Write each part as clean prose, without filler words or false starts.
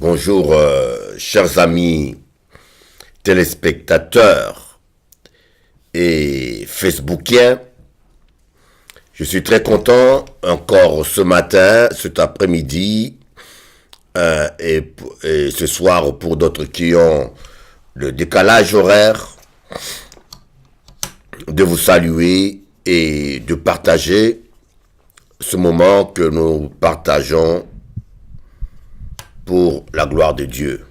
Bonjour, chers amis téléspectateurs et Facebookiens. Je suis très content encore ce matin, cet après-midi et ce soir pour d'autres qui ont le décalage horaire, de vous saluer et de partager ce moment que nous partageons pour la gloire de Dieu.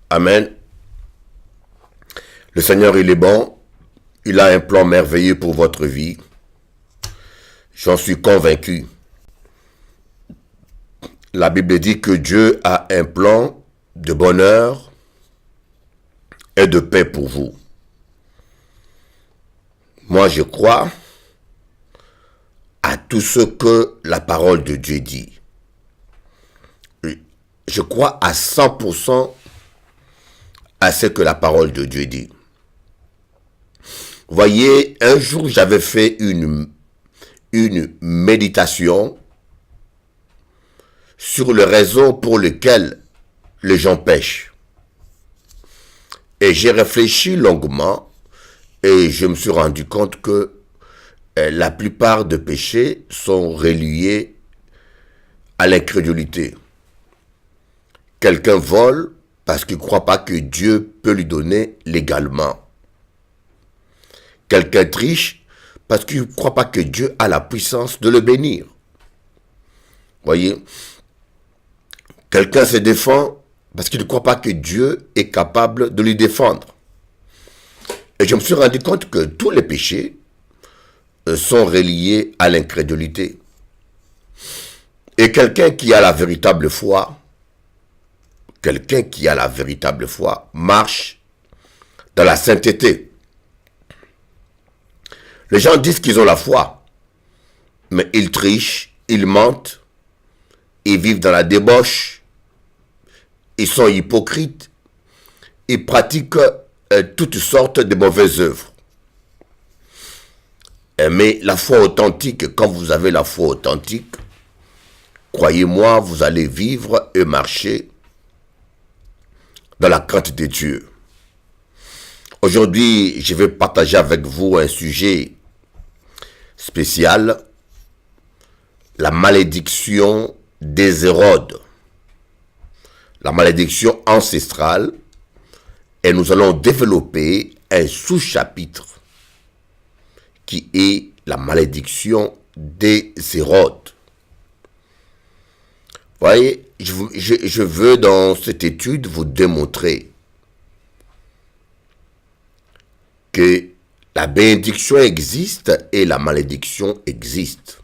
Amen. Le Seigneur, il est bon. Il a un plan merveilleux pour votre vie. J'en suis convaincu. La Bible dit que Dieu a un plan de bonheur et de paix pour vous. Moi, je crois à tout ce que la parole de Dieu dit. Je crois à 100% à ce que la parole de Dieu dit. Voyez, un jour, j'avais fait une méditation sur les raisons pour lesquelles les gens pêchent. Et j'ai réfléchi longuement et je me suis rendu compte que la plupart des péchés sont reliés à l'incrédulité. Quelqu'un vole parce qu'il ne croit pas que Dieu peut lui donner légalement. Quelqu'un triche parce qu'il ne croit pas que Dieu a la puissance de le bénir. Voyez, quelqu'un se défend parce qu'il ne croit pas que Dieu est capable de lui défendre. Et je me suis rendu compte que tous les péchés sont reliés à l'incrédulité. Et quelqu'un qui a la véritable foi, marche dans la sainteté. Les gens disent qu'ils ont la foi, mais ils trichent, ils mentent, ils vivent dans la débauche, ils sont hypocrites, ils pratiquent toutes sortes de mauvaises œuvres. Mais la foi authentique, quand vous avez la foi authentique, croyez-moi, vous allez vivre et marcher dans la crainte de Dieu. Aujourd'hui, je vais partager avec vous un sujet spécial, la malédiction des Hérodes, la malédiction ancestrale, et nous allons développer un sous-chapitre qui est la malédiction des Hérodes. Vous voyez, je veux dans cette étude vous démontrer que la bénédiction existe et la malédiction existe.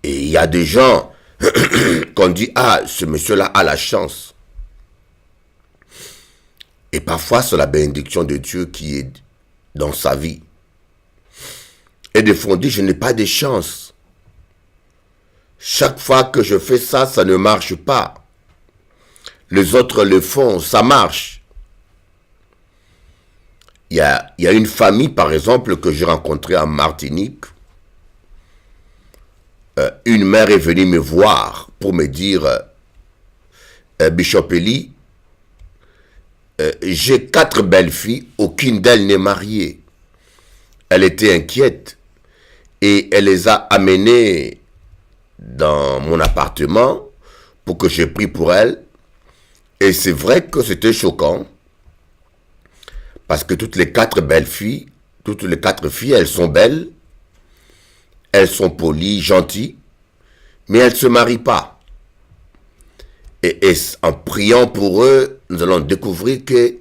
Et il y a des gens qu'on dit, ah, ce monsieur-là a la chance. Et parfois, c'est la bénédiction de Dieu qui est dans sa vie. Et des fois, on dit, je n'ai pas de chance. Chaque fois que je fais ça, ça ne marche pas. Les autres le font, ça marche. Il y a une famille, par exemple, que j'ai rencontrée en Martinique. Une mère est venue me voir pour me dire, Bishop Eli, j'ai 4 belles filles, aucune d'elles n'est mariée. Elle était inquiète et elle les a amenées dans mon appartement pour que je prie pour elles. Et c'est vrai que c'était choquant parce que toutes les 4 filles, elles sont belles, elles sont polies, gentilles, mais elles ne se marient pas. Et en priant pour eux, nous allons découvrir qu'il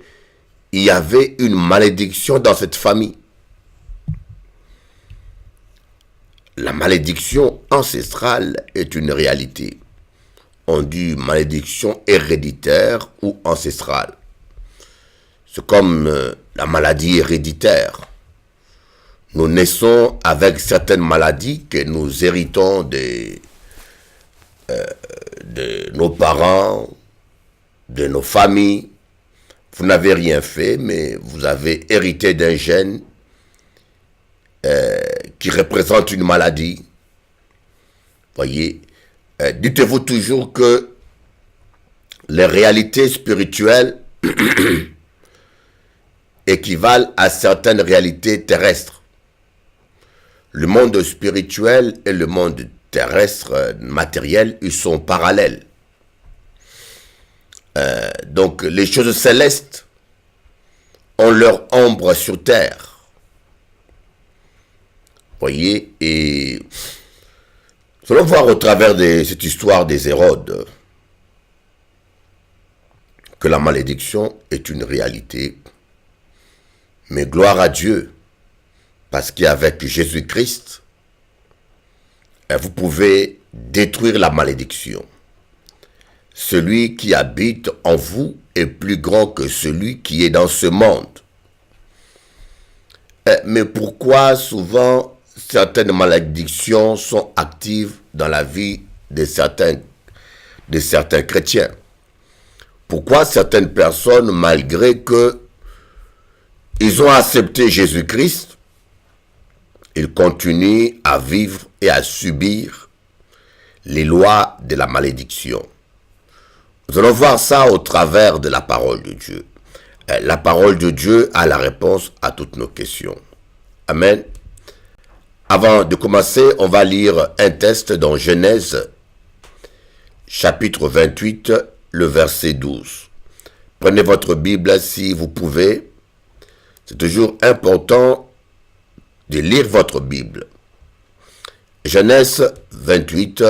y avait une malédiction dans cette famille. La malédiction ancestrale est une réalité. On dit malédiction héréditaire ou ancestrale. C'est comme la maladie héréditaire. Nous naissons avec certaines maladies que nous héritons de nos parents, de nos familles. Vous n'avez rien fait, mais vous avez hérité d'un gène qui représente une maladie. Voyez, Dites-vous toujours que les réalités spirituelles équivalent à certaines réalités terrestres. Le monde spirituel et le monde terrestre, matériel, ils sont parallèles. Donc les choses célestes ont leur ombre sur terre. Voyez, et nous allons voir au travers de cette histoire des Hérodes que la malédiction est une réalité. Mais gloire à Dieu, parce qu'avec Jésus-Christ, vous pouvez détruire la malédiction. Celui qui habite en vous est plus grand que celui qui est dans ce monde. Mais pourquoi souvent certaines malédictions sont actives dans la vie de certains chrétiens? Pourquoi certaines personnes, malgré que ils ont accepté Jésus-Christ, ils continuent à vivre et à subir les lois de la malédiction? Nous allons voir ça au travers de la parole de Dieu. La parole de Dieu a la réponse à toutes nos questions. Amen. Avant de commencer, on va lire un texte dans Genèse, chapitre 28, le verset 12. Prenez votre Bible si vous pouvez. C'est toujours important de lire votre Bible. Genèse 28,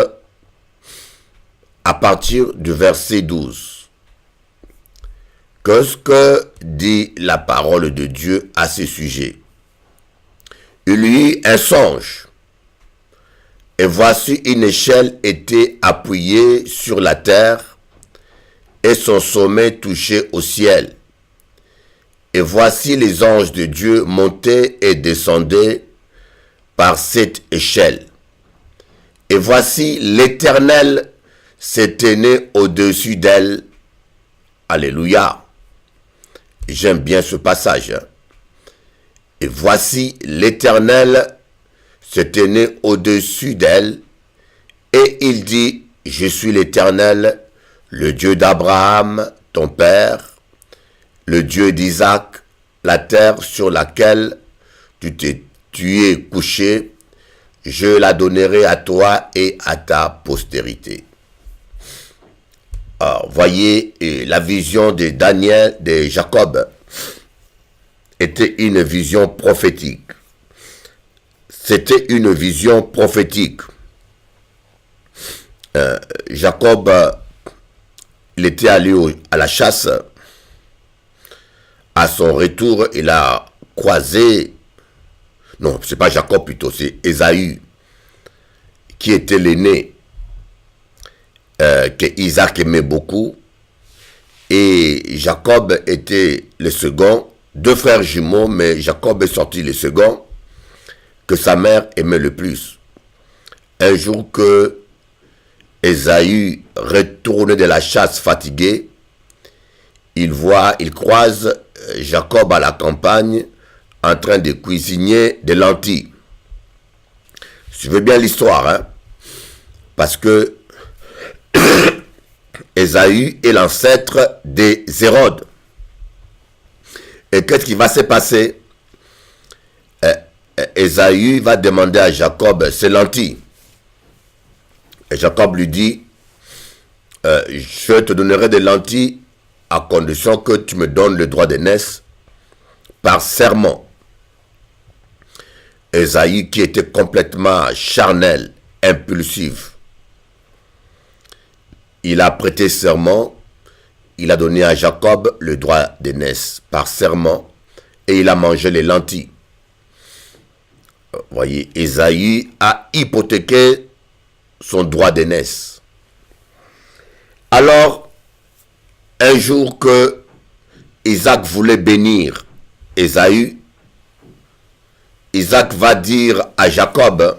à partir du verset 12. Qu'est-ce que dit la parole de Dieu à ce sujet? Il eut un songe, et voici une échelle était appuyée sur la terre, et son sommet touchait au ciel. Et voici les anges de Dieu montaient et descendaient par cette échelle. Et voici l'Éternel se tenait au-dessus d'elle. Alléluia. J'aime bien ce passage. Et voici l'Éternel se tenait au-dessus d'elle. Et il dit, je suis l'Éternel, le Dieu d'Abraham, ton père, le Dieu d'Isaac, la terre sur laquelle tu es couché, je la donnerai à toi et à ta postérité. Alors, voyez, la vision de Daniel, de Jacob, était une vision prophétique. C'était une vision prophétique. Jacob, il était allé à la chasse. À son retour, il a croisé, non, c'est pas Jacob plutôt, c'est Ésaü, qui était l'aîné, que Isaac aimait beaucoup, et Jacob était le second, deux frères jumeaux, mais Jacob est sorti le second, que sa mère aimait le plus. Un jour que Ésaü retourne de la chasse fatigué, il croise Jacob à la campagne en train de cuisiner des lentilles. Suivez bien l'histoire, hein? Parce que Ésaü est l'ancêtre des Hérodes. Et qu'est-ce qui va se passer? Ésaü va demander à Jacob ses lentilles. Et Jacob lui dit, je te donnerai des lentilles à condition que tu me donnes le droit d'aînesse par serment. Ésaü, qui était complètement charnel, impulsif, il a prêté serment, il a donné à Jacob le droit d'aînesse par serment, et il a mangé les lentilles. Voyez, Ésaü a hypothéqué son droit d'aînesse. Alors, un jour que Isaac voulait bénir Ésaü, Isaac va dire à Jacob,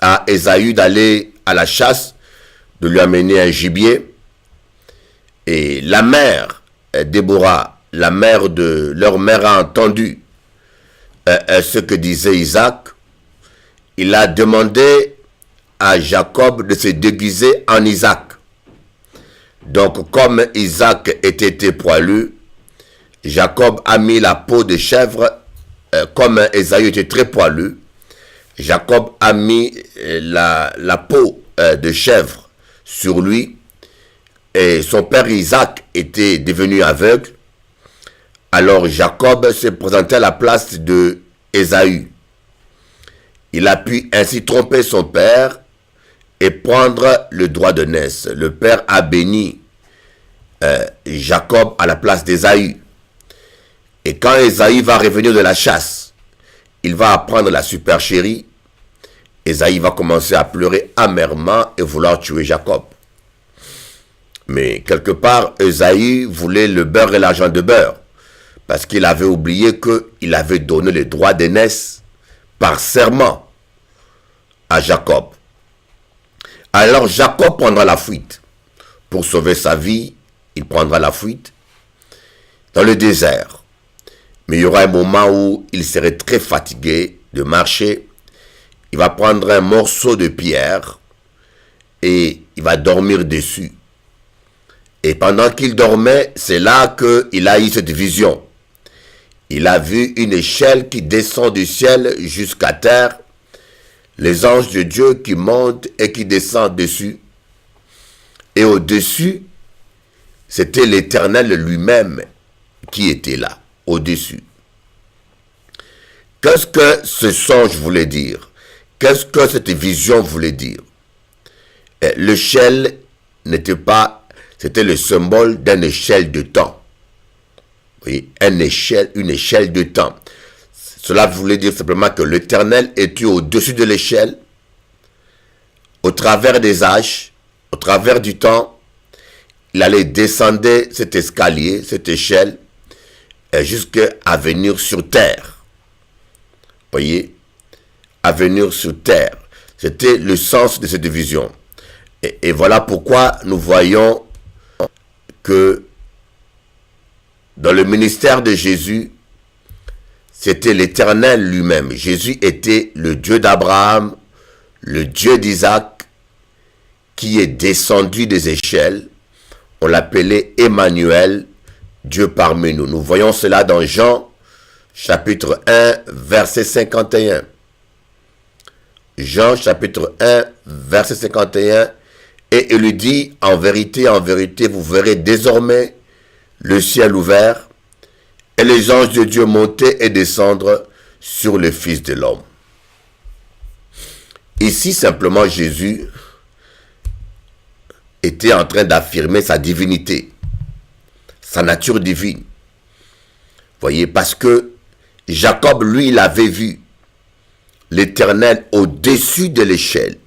à Ésaü d'aller à la chasse, de lui amener un gibier. Et la mère, Déborah, la mère de leur mère, a entendu ce que disait Isaac. Il a demandé à Jacob de se déguiser en Isaac. Donc, comme Isaac était poilu, Jacob a mis la peau de chèvre, comme Ésaü était très poilu, Jacob a mis la peau de chèvre sur lui, et son père Isaac était devenu aveugle. Alors Jacob s'est présenté à la place de Ésaü. Il a pu ainsi tromper son père et prendre le droit de naissance. Le père a béni Jacob à la place d'Ésaü. Et quand Ésaü va revenir de la chasse, il va apprendre la supercherie. Ésaü va commencer à pleurer amèrement et vouloir tuer Jacob. Mais quelque part, Ésaü voulait le beurre et l'argent de beurre, parce qu'il avait oublié qu'il avait donné le droit d'aînesse par serment à Jacob. Alors Jacob prendra la fuite. Pour sauver sa vie, il prendra la fuite dans le désert. Mais il y aura un moment où il serait très fatigué de marcher. Il va prendre un morceau de pierre et il va dormir dessus. Et pendant qu'il dormait, c'est là qu'il a eu cette vision. Il a vu une échelle qui descend du ciel jusqu'à terre, les anges de Dieu qui montent et qui descendent dessus. Et au-dessus, c'était l'Éternel lui-même qui était là, au-dessus. Qu'est-ce que ce songe voulait dire? Qu'est-ce que cette vision voulait dire? L'échelle n'était pas... C'était le symbole d'une échelle de temps. Oui, une échelle de temps. Cela voulait dire simplement que l'Éternel était au-dessus de l'échelle, au travers des âges, au travers du temps. Il allait descendre cet escalier, cette échelle, jusqu'à venir sur terre. Voyez, à venir sur terre. C'était le sens de cette vision. Et voilà pourquoi nous voyons que dans le ministère de Jésus, c'était l'Éternel lui-même. Jésus était le Dieu d'Abraham, le Dieu d'Isaac, qui est descendu des échelles. On l'appelait Emmanuel, Dieu parmi nous. Nous voyons cela dans Jean, chapitre 1, verset 51. Jean, chapitre 1, verset 51. Et il lui dit, en vérité, vous verrez désormais le ciel ouvert et les anges de Dieu monter et descendre sur le Fils de l'homme. Ici, simplement, Jésus était en train d'affirmer sa divinité, sa nature divine. Voyez, parce que Jacob, lui, il avait vu l'Éternel au-dessus de l'échelle.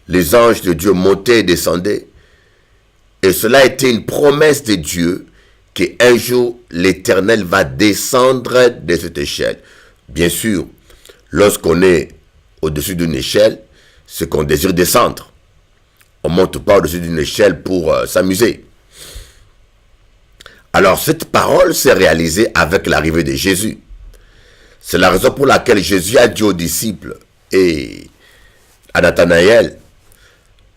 Les anges de Dieu montaient et descendaient. Et cela était une promesse de Dieu qu'un jour l'Éternel va descendre de cette échelle. Bien sûr, lorsqu'on est au-dessus d'une échelle, c'est qu'on désire descendre. On ne monte pas au-dessus d'une échelle pour s'amuser. Alors cette parole s'est réalisée avec l'arrivée de Jésus. C'est la raison pour laquelle Jésus a dit aux disciples et à Nathanaël,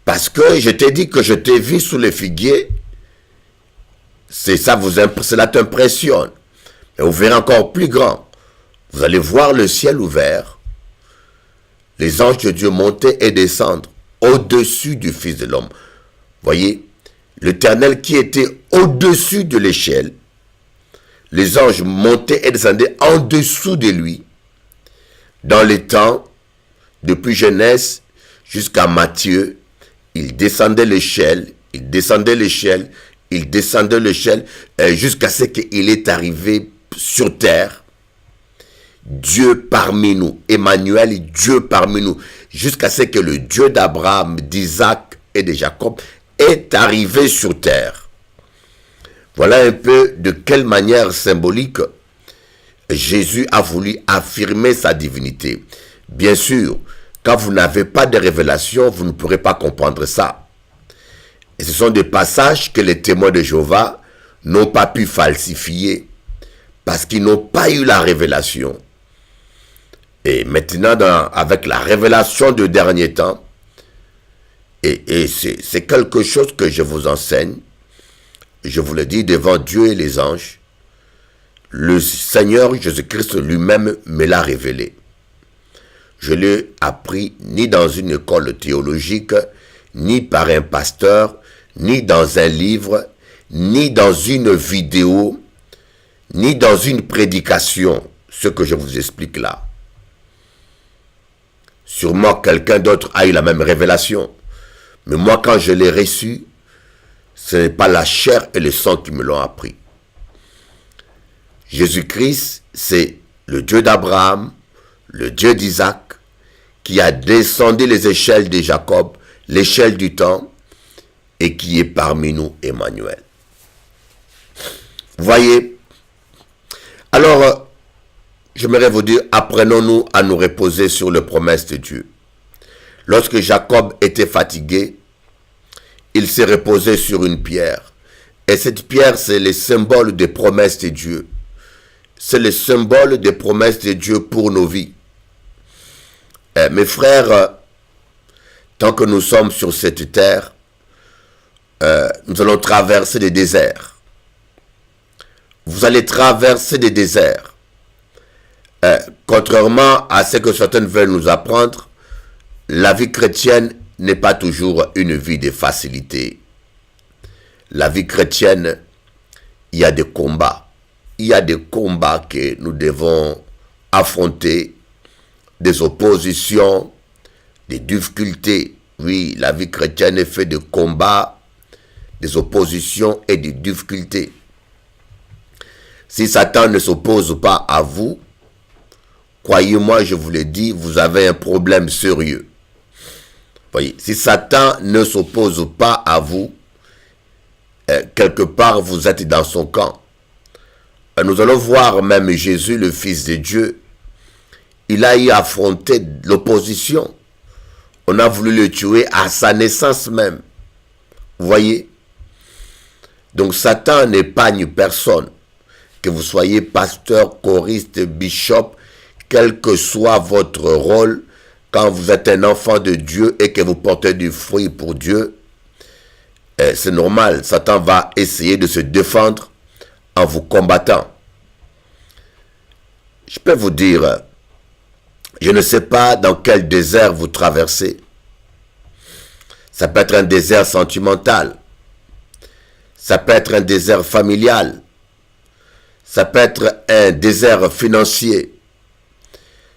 parce que je t'ai dit que je t'ai vu sous le figuier, cela t'impressionne. Mais vous verrez encore plus grand. Vous allez voir le ciel ouvert, les anges de Dieu monter et descendre au-dessus du Fils de l'homme. Voyez, l'Éternel qui était au-dessus de l'échelle, les anges montaient et descendaient en dessous de lui, dans les temps, depuis Genèse jusqu'à Matthieu. Il descendait l'échelle, jusqu'à ce qu'il est arrivé sur terre. Dieu parmi nous, Emmanuel, Dieu parmi nous, jusqu'à ce que le Dieu d'Abraham, d'Isaac et de Jacob est arrivé sur terre. Voilà un peu de quelle manière symbolique Jésus a voulu affirmer sa divinité. Bien sûr, quand vous n'avez pas de révélation, vous ne pourrez pas comprendre ça. Et ce sont des passages que les témoins de Jéhovah n'ont pas pu falsifier parce qu'ils n'ont pas eu la révélation. Et maintenant, avec la révélation du dernier temps, et c'est quelque chose que je vous enseigne, je vous le dis devant Dieu et les anges, le Seigneur Jésus-Christ lui-même me l'a révélé. Je ne l'ai appris ni dans une école théologique, ni par un pasteur, ni dans un livre, ni dans une vidéo, ni dans une prédication, ce que je vous explique là. Sûrement quelqu'un d'autre a eu la même révélation. Mais moi, quand je l'ai reçu, ce n'est pas la chair et le sang qui me l'ont appris. Jésus-Christ, c'est le Dieu d'Abraham, le Dieu d'Isaac, qui a descendu les échelles de Jacob, l'échelle du temps, et qui est parmi nous, Emmanuel. Vous voyez? Alors, j'aimerais vous dire, apprenons-nous à nous reposer sur les promesses de Dieu. Lorsque Jacob était fatigué, il s'est reposé sur une pierre. Et cette pierre, c'est le symbole des promesses de Dieu. C'est le symbole des promesses de Dieu pour nos vies. Mes frères, tant que nous sommes sur cette terre, nous allons traverser des déserts. Vous allez traverser des déserts. Contrairement à ce que certains veulent nous apprendre, la vie chrétienne n'est pas toujours une vie de facilité. La vie chrétienne, il y a des combats. Il y a des combats que nous devons affronter, des oppositions, des difficultés. Oui, la vie chrétienne est faite de combats, des oppositions et des difficultés. Si Satan ne s'oppose pas à vous, croyez-moi, je vous l'ai dit, vous avez un problème sérieux. Voyez, si Satan ne s'oppose pas à vous, quelque part vous êtes dans son camp. Nous allons voir même Jésus, le Fils de Dieu, il a eu affronté l'opposition. On a voulu le tuer à sa naissance même. Vous voyez? Donc Satan n'épargne personne. Que vous soyez pasteur, choriste, bishop, quel que soit votre rôle, quand vous êtes un enfant de Dieu et que vous portez du fruit pour Dieu, c'est normal, Satan va essayer de se défendre en vous combattant. Je peux vous dire, je ne sais pas dans quel désert vous traversez. Ça peut être un désert sentimental. Ça peut être un désert familial. Ça peut être un désert financier.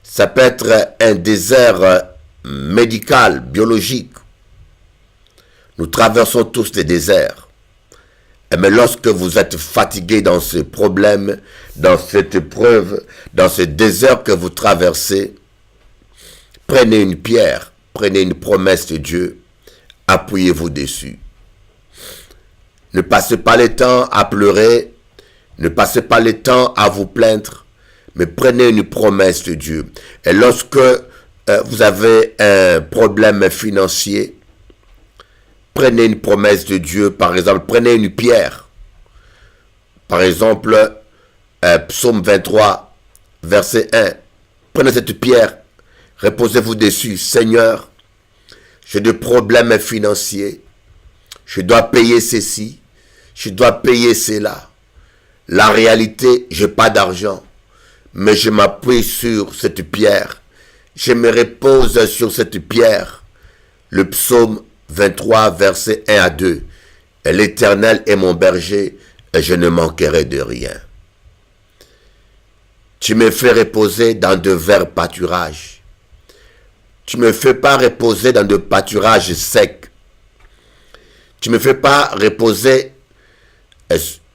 Ça peut être un désert médical, biologique. Nous traversons tous des déserts. Mais lorsque vous êtes fatigué dans ce problème, dans cette épreuve, dans ce désert que vous traversez, prenez une pierre, prenez une promesse de Dieu, appuyez-vous dessus. Ne passez pas le temps à pleurer, ne passez pas le temps à vous plaindre, mais prenez une promesse de Dieu. Et lorsque vous avez un problème financier, prenez une promesse de Dieu, par exemple, prenez une pierre. Par exemple, Psaume 23, verset 1. Prenez cette pierre, reposez-vous dessus. Seigneur, j'ai des problèmes financiers. Je dois payer ceci, je dois payer cela. La réalité, je n'ai pas d'argent, mais je m'appuie sur cette pierre. Je me repose sur cette pierre. Le psaume 23, versets 1 à 2. L'Éternel est mon berger et je ne manquerai de rien. Tu me fais reposer dans de verts pâturages. Tu ne me fais pas reposer dans de pâturages secs. Tu ne me fais pas reposer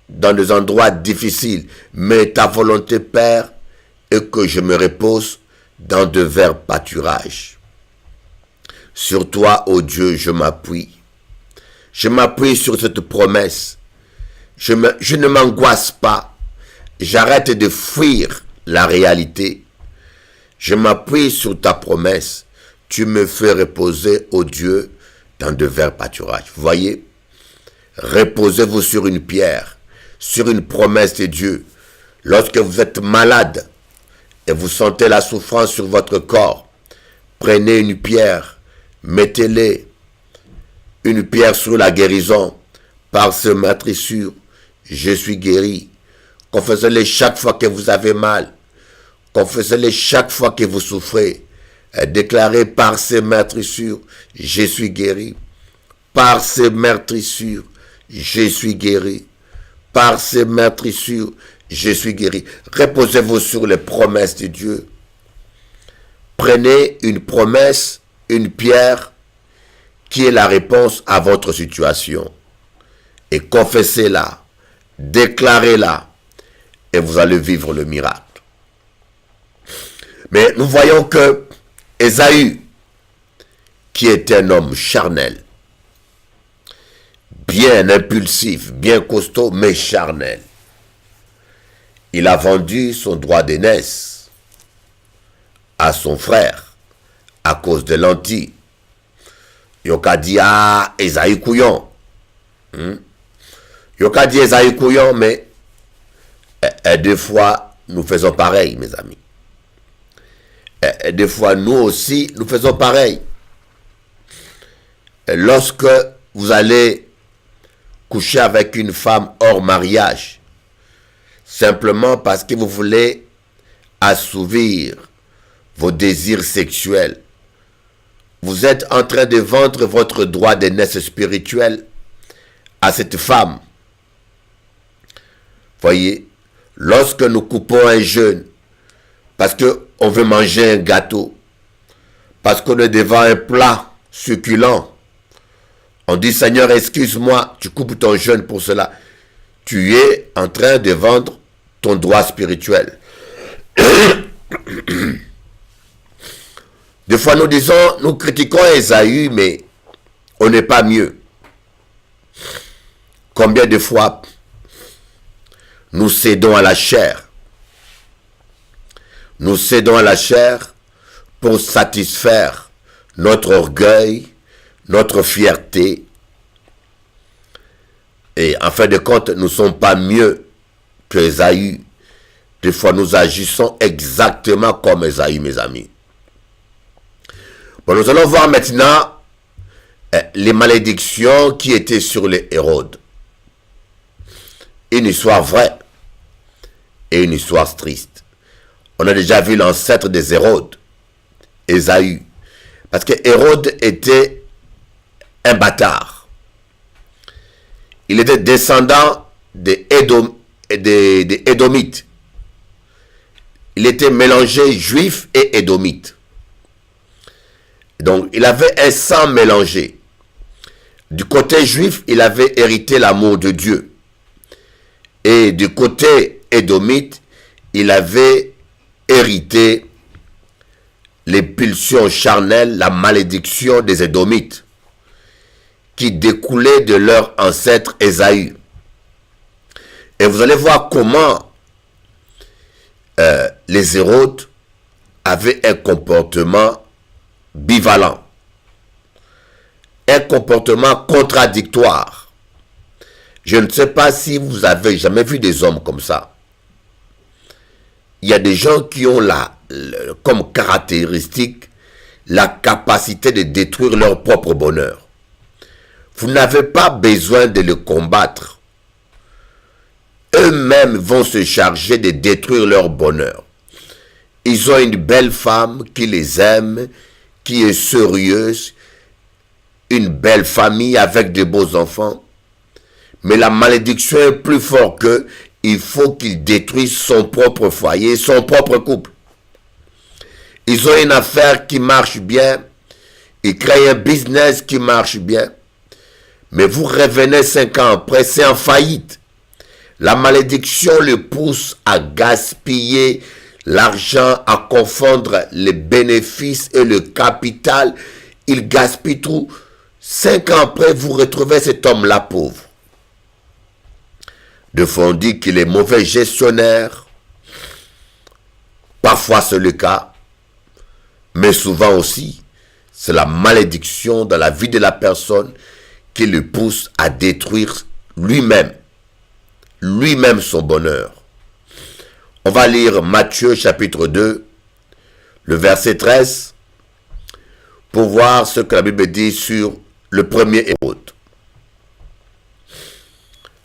dans des endroits difficiles. Mais ta volonté, Père, est que je me repose dans de verts pâturages. Sur toi, ô Dieu, je m'appuie. Je m'appuie sur cette promesse. Je ne m'angoisse pas. J'arrête de fuir la réalité. Je m'appuie sur ta promesse. Tu me fais reposer, ô Dieu, dans de verts pâturages. Vous voyez? Reposez-vous sur une pierre, sur une promesse de Dieu. Lorsque vous êtes malade et vous sentez la souffrance sur votre corps, prenez une pierre, mettez-les, une pierre sur la guérison, par ce matricure, je suis guéri. Confessez-les chaque fois que vous avez mal. Confessez-les chaque fois que vous souffrez. Et déclarez par ces meurtrissures, je suis guéri. Par ces meurtrissures, je suis guéri. Par ces meurtrissures, je suis guéri. Reposez-vous sur les promesses de Dieu. Prenez une promesse, une pierre, qui est la réponse à votre situation. Et confessez-la, déclarez-la, et vous allez vivre le miracle. Mais nous voyons que Ésaü, qui était un homme charnel, bien impulsif, bien costaud, mais charnel, il a vendu son droit d'aînesse à son frère à cause de lentilles. Yoka dit à Ésaü couillon. Yoka dit Ésaü couillon, mais des fois nous faisons pareil, mes amis. Des fois nous aussi nous faisons pareil. Lorsque vous allez coucher avec une femme hors mariage, simplement parce que vous voulez assouvir vos désirs sexuels, vous êtes en train de vendre votre droit d'aînesse spirituelle à cette femme. Voyez, lorsque nous coupons un jeûne, parce qu'on veut manger un gâteau, parce qu'on est devant un plat succulent, on dit, Seigneur, excuse-moi, tu coupes ton jeûne pour cela. Tu es en train de vendre ton droit spirituel. Des fois, nous critiquons Ésaü, mais on n'est pas mieux. Combien de fois nous cédons à la chair? Nous cédons à la chair pour satisfaire notre orgueil, notre fierté. Et en fin de compte, nous ne sommes pas mieux que Ésaü. Des fois, nous agissons exactement comme Ésaü, mes amis. Bon, nous allons voir maintenant les malédictions qui étaient sur les Hérodes. Une histoire vraie et une histoire triste. On a déjà vu l'ancêtre des Hérodes, Ésaü. Parce que Hérode était un bâtard. Il était descendant des Édomites. Il était mélangé juif et édomite. Donc, il avait un sang mélangé. Du côté juif, il avait hérité l'amour de Dieu. Et du côté édomite, il avait hérité les pulsions charnelles, la malédiction des Édomites, qui découlait de leur ancêtre Ésaü. Et vous allez voir comment les Hérodes avaient un comportement bivalent, un comportement contradictoire. Je ne sais pas si vous avez jamais vu des hommes comme ça. Il y a des gens qui ont comme caractéristique la capacité de détruire leur propre bonheur. Vous n'avez pas besoin de le combattre. Eux-mêmes vont se charger de détruire leur bonheur. Ils ont une belle femme qui les aime, qui est sérieuse, une belle famille avec de beaux enfants. Mais la malédiction est plus forte que il faut qu'ils détruisent son propre foyer, son propre couple. Ils ont une affaire qui marche bien, ils créent un business qui marche bien, mais vous revenez 5 ans après, c'est en faillite. La malédiction le pousse à gaspiller l'argent, à confondre les bénéfices et le capital. Il gaspille tout. 5 ans après, vous retrouvez cet homme-là pauvre. De fois, on dit qu'il est mauvais gestionnaire. Parfois, c'est le cas. Mais souvent aussi, c'est la malédiction dans la vie de la personne qui le pousse à détruire lui-même son bonheur. On va lire Matthieu chapitre 2, le verset 13, pour voir ce que la Bible dit sur le premier Hérode.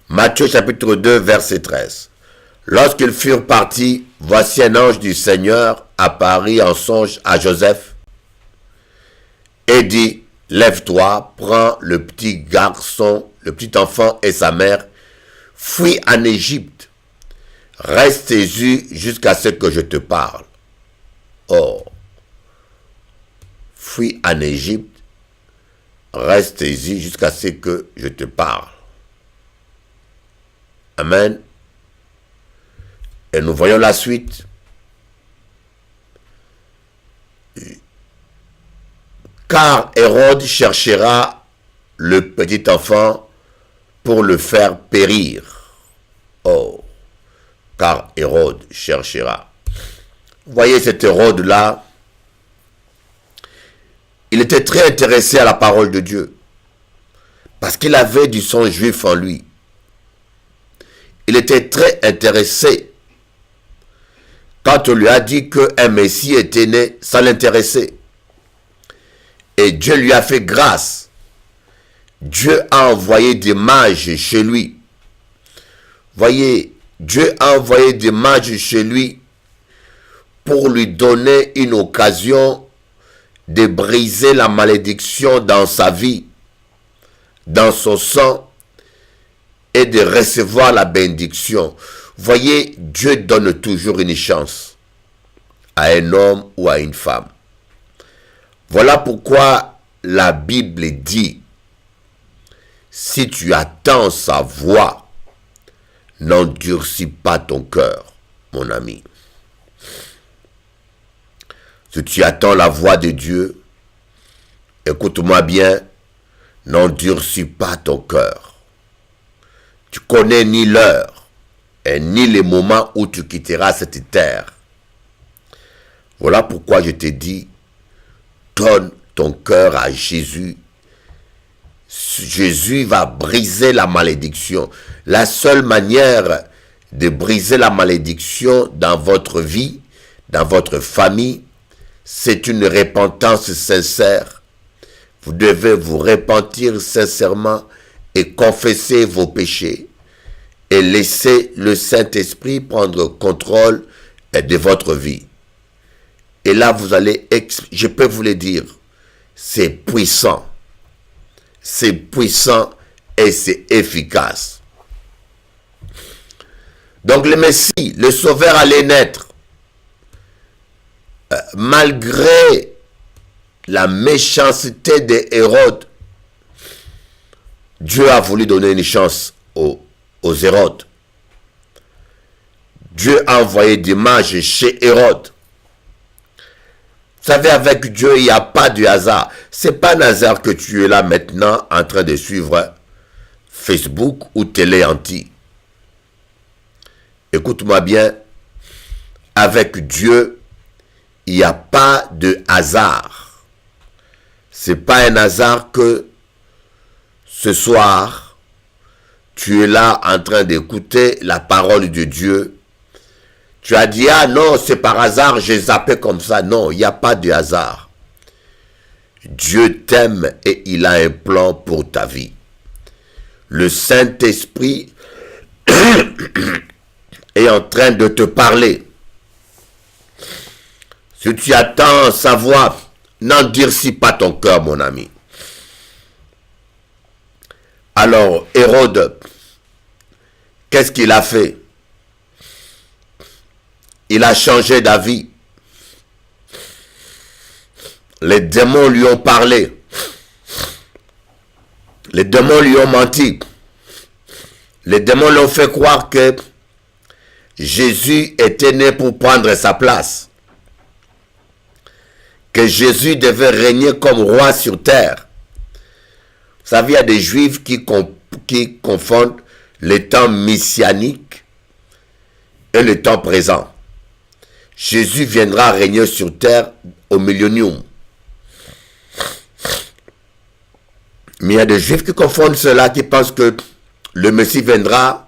Matthieu chapitre 2, verset 13. Lorsqu'ils furent partis, voici un ange du Seigneur apparut en songe à Joseph et dit, lève-toi, prends le petit garçon, le petit enfant et sa mère, fuis en Égypte, restez-y jusqu'à ce que je te parle. Oh, fuis en Égypte, restez-y jusqu'à ce que je te parle. Amen. Et nous voyons la suite. Car Hérode cherchera le petit enfant pour le faire périr. Oh, car Hérode cherchera. Vous voyez cet Hérode-là, il était très intéressé à la parole de Dieu, parce qu'il avait du sang juif en lui. Il était très intéressé. Quand on lui a dit qu'un Messie était né, ça l'intéressait. Et Dieu lui a fait grâce. Dieu a envoyé des mages chez lui. Voyez, Dieu a envoyé des mages chez lui pour lui donner une occasion de briser la malédiction dans sa vie, dans son sang, et de recevoir la bénédiction. Voyez, Dieu donne toujours une chance à un homme ou à une femme. Voilà pourquoi la Bible dit, si tu attends sa voix, n'endurcis pas ton cœur, mon ami. Si tu attends la voix de Dieu, écoute-moi bien, n'endurcis pas ton cœur. Tu connais ni l'heure, et ni le moment où tu quitteras cette terre. Voilà pourquoi je te dis, donne ton cœur à Jésus. Jésus va briser la malédiction. La seule manière de briser la malédiction dans votre vie, dans votre famille, c'est une repentance sincère. Vous devez vous repentir sincèrement et confesser vos péchés et laisser le Saint-Esprit prendre contrôle de votre vie. Et là, vous allez, je peux vous le dire, c'est puissant. C'est puissant et c'est efficace. Donc le Messie, le Sauveur allait naître. Malgré la méchanceté de Hérode, Dieu a voulu donner une chance aux Hérodes. Dieu a envoyé des mages chez Hérode. Vous savez, avec Dieu, il n'y a pas de hasard. Ce n'est pas un hasard que tu es là maintenant en train de suivre Facebook ou Télé Anti. Écoute-moi bien, avec Dieu, il n'y a pas de hasard. Ce n'est pas un hasard que ce soir, tu es là en train d'écouter la parole de Dieu. Tu as dit, ah non, c'est par hasard, j'ai zappé comme ça. Non, il n'y a pas de hasard. Dieu t'aime et il a un plan pour ta vie. Le Saint-Esprit est en train de te parler. Si tu attends sa voix, n'endurcis pas ton cœur, mon ami. Alors, Hérode, qu'est-ce qu'il a fait? Il a changé d'avis. Les démons lui ont parlé. Les démons lui ont menti. Les démons lui ont fait croire que Jésus était né pour prendre sa place. Que Jésus devait régner comme roi sur terre. Vous savez, il y a des Juifs qui confondent le temps messianique et le temps présent. Jésus viendra régner sur terre au millénium. Mais il y a des Juifs qui confondent cela, qui pensent que le Messie viendra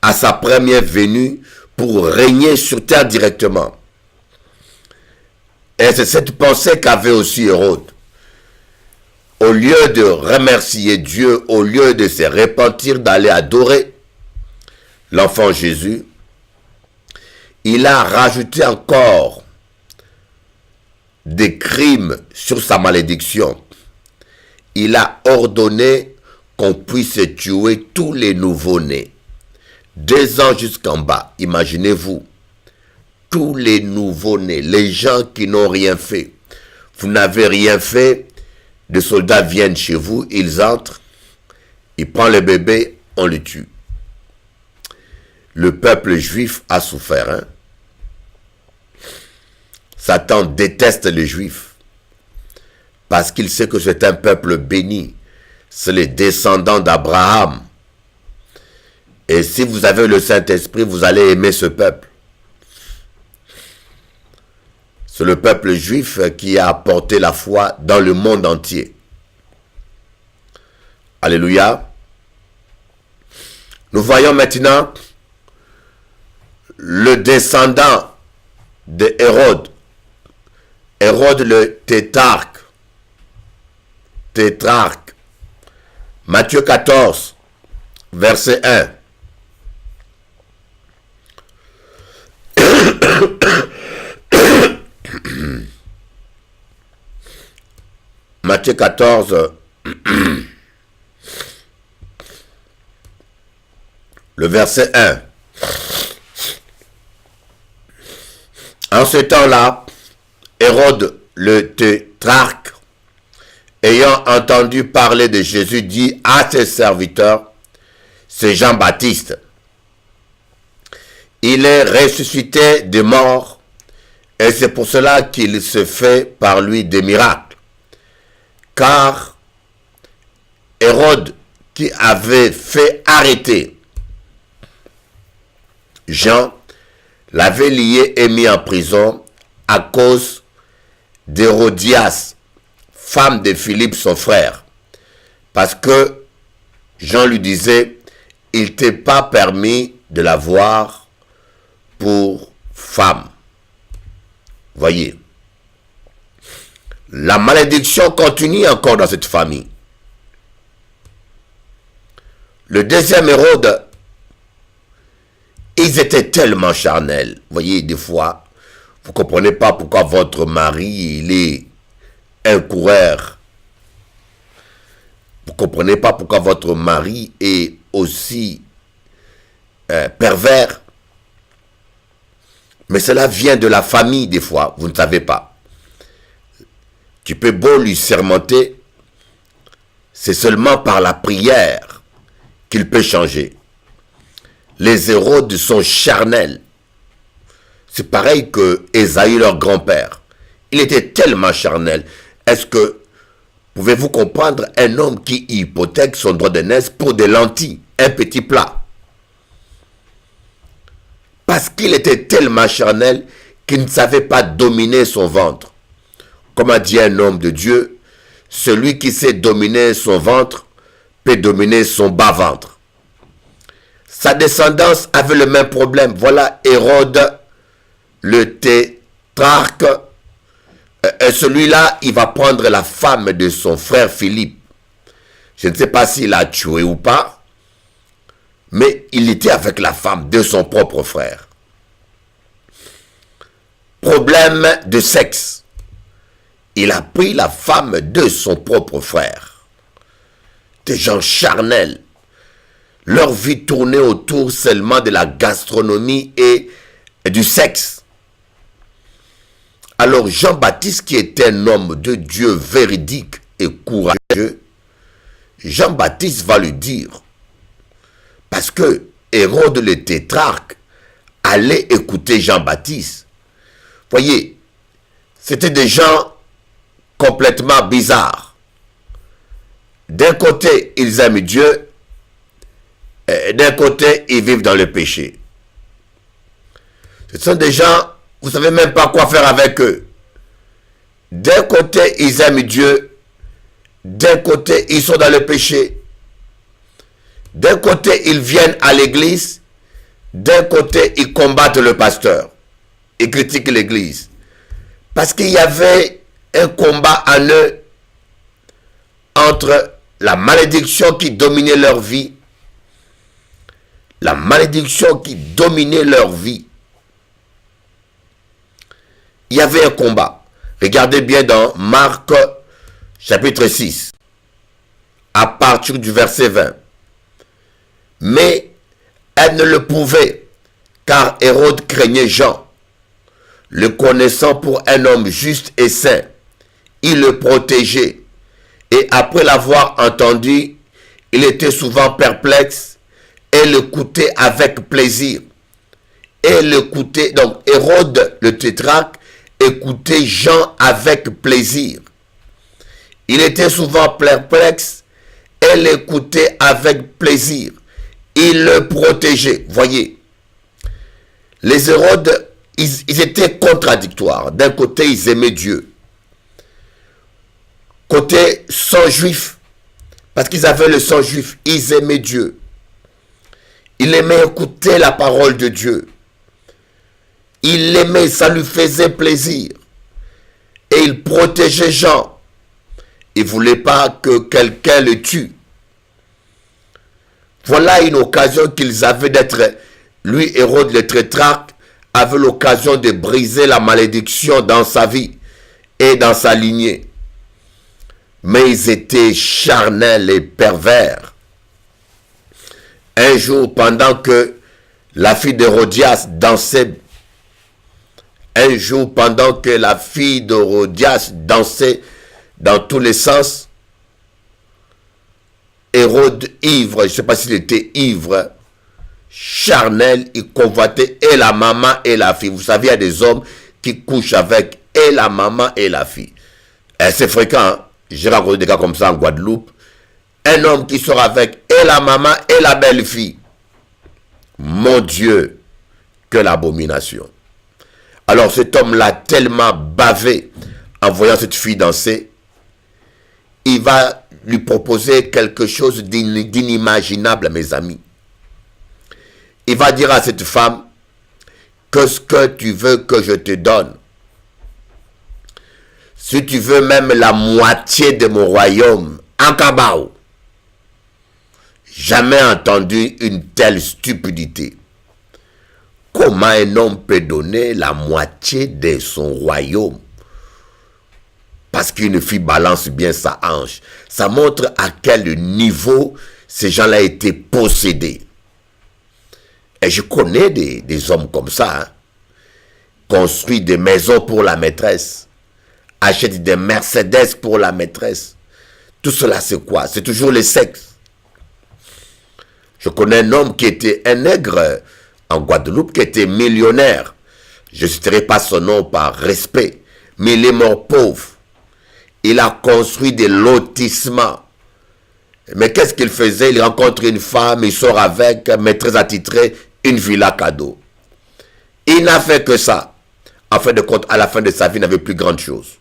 à sa première venue pour régner sur terre directement. Et c'est cette pensée qu'avait aussi Hérode. Au lieu de remercier Dieu, au lieu de se repentir, d'aller adorer l'enfant Jésus, il a rajouté encore des crimes sur sa malédiction. Il a ordonné qu'on puisse tuer tous les nouveau-nés, 2 ans jusqu'en bas. Imaginez-vous, tous les nouveau-nés, les gens qui n'ont rien fait. Vous n'avez rien fait, des soldats viennent chez vous, ils entrent, ils prennent le bébé, on le tue. Le peuple juif a souffert. Hein? Satan déteste les juifs parce qu'il sait que c'est un peuple béni. C'est les descendants d'Abraham. Et si vous avez le Saint-Esprit, vous allez aimer ce peuple. C'est le peuple juif qui a apporté la foi dans le monde entier. Alléluia. Nous voyons maintenant le descendant de Hérode. Hérode le tétrarque. Matthieu 14, verset 1. Matthieu 14, le verset 1. En ce temps-là, Hérode le tétrarque, ayant entendu parler de Jésus, dit à ses serviteurs, c'est Jean-Baptiste. Il est ressuscité des morts, et c'est pour cela qu'il se fait par lui des miracles. Car Hérode, qui avait fait arrêter Jean, l'avait lié et mis en prison à cause d'Hérodias, femme de Philippe son frère. Parce que Jean lui disait, il ne t'est pas permis de la voir pour femme. Voyez, la malédiction continue encore dans cette famille. Le deuxième Hérode, ils étaient tellement charnels. Voyez, des fois, vous ne comprenez pas pourquoi votre mari, il est un coureur. Vous ne comprenez pas pourquoi votre mari est aussi pervers. Mais cela vient de la famille des fois, vous ne savez pas. Tu peux beau lui sermenter, c'est seulement par la prière qu'il peut changer. Les Hérodes sont charnels. C'est pareil que Ésaü, leur grand-père. Il était tellement charnel. Est-ce que pouvez-vous comprendre un homme qui hypothèque son droit de naissance pour des lentilles, un petit plat? Parce qu'il était tellement charnel qu'il ne savait pas dominer son ventre. Comme a dit un homme de Dieu, celui qui sait dominer son ventre peut dominer son bas-ventre. Sa descendance avait le même problème. Voilà Hérode, le tétrarque. Celui-là, il va prendre la femme de son frère Philippe. Je ne sais pas s'il l'a tué ou pas, mais il était avec la femme de son propre frère. Problème de sexe. Il a pris la femme de son propre frère. Des gens charnels. Leur vie tournait autour seulement de la gastronomie et du sexe. Alors Jean-Baptiste, qui était un homme de Dieu véridique et courageux, Jean-Baptiste va lui dire, parce que Hérode le tétrarque allait écouter Jean-Baptiste. Voyez, c'était des gens complètement bizarres. D'un côté, ils aiment Dieu, et d'un côté, ils vivent dans le péché. Ce sont des gens, vous ne savez même pas quoi faire avec eux. D'un côté, ils aiment Dieu, d'un côté, ils sont dans le péché. D'un côté, ils viennent à l'église, D'un côté, ils combattent le pasteur. Ils critiquent l'église. Parce qu'il y avait un combat en eux entre la malédiction qui dominait leur vie. La malédiction qui dominait leur vie. Il y avait un combat. Regardez bien dans Marc chapitre 6, à partir du verset 20. Mais elle ne le pouvait, car Hérode craignait Jean, le connaissant pour un homme juste et saint. Il le protégeait, et après l'avoir entendu, il était souvent perplexe et l'écoutait avec plaisir. Et l'écoutait, donc Hérode le tétrarque écoutait Jean avec plaisir. Il était souvent perplexe et l'écoutait avec plaisir. Il le protégeait. Voyez, les Hérodes, ils étaient contradictoires. D'un côté, ils aimaient Dieu. Côté sang juif, parce qu'ils avaient le sang juif, ils aimaient Dieu. Ils aimaient écouter la parole de Dieu. Il l'aimait, ça lui faisait plaisir. Et il protégeait Jean. Il ne voulait pas que quelqu'un le tue. Voilà une occasion qu'ils avaient d'être, lui, Hérode le tétrarque, avait l'occasion de briser la malédiction dans sa vie et dans sa lignée. Mais ils étaient charnels et pervers. Un jour, pendant que la fille d'Hérodias dansait, dans tous les sens, Hérode ivre, je ne sais pas s'il était ivre, charnel, il convoitait et la maman et la fille. Vous savez, il y a des hommes qui couchent avec et la maman et la fille. C'est fréquent, hein? J'ai rencontré des cas comme ça en Guadeloupe. Un homme qui sort avec et la maman et la belle-fille. Mon Dieu, que l'abomination. Alors cet homme-là, tellement bavé en voyant cette fille danser, il va lui proposer quelque chose d'inimaginable, mes amis. Il va dire à cette femme, qu'est-ce que tu veux que je te donne? Si tu veux même la moitié de mon royaume, en Kabao. Jamais entendu une telle stupidité. Comment un homme peut donner la moitié de son royaume? Parce qu'une fille balance bien sa hanche. Ça montre à quel niveau ces gens-là étaient possédés. Et je connais des hommes comme ça. Hein. Construisent des maisons pour la maîtresse. Achètent des Mercedes pour la maîtresse. Tout cela, c'est quoi? C'est toujours le sexe. Je connais un homme qui était un nègre en Guadeloupe, qui était millionnaire. Je ne citerai pas son nom par respect. Mais il est mort pauvre. Il a construit des lotissements. Mais qu'est-ce qu'il faisait? Il rencontre une femme, il sort avec, maîtresse attitrée, une villa cadeau. Il n'a fait que ça. En fin de compte, à la fin de sa vie, il n'avait plus grande chose.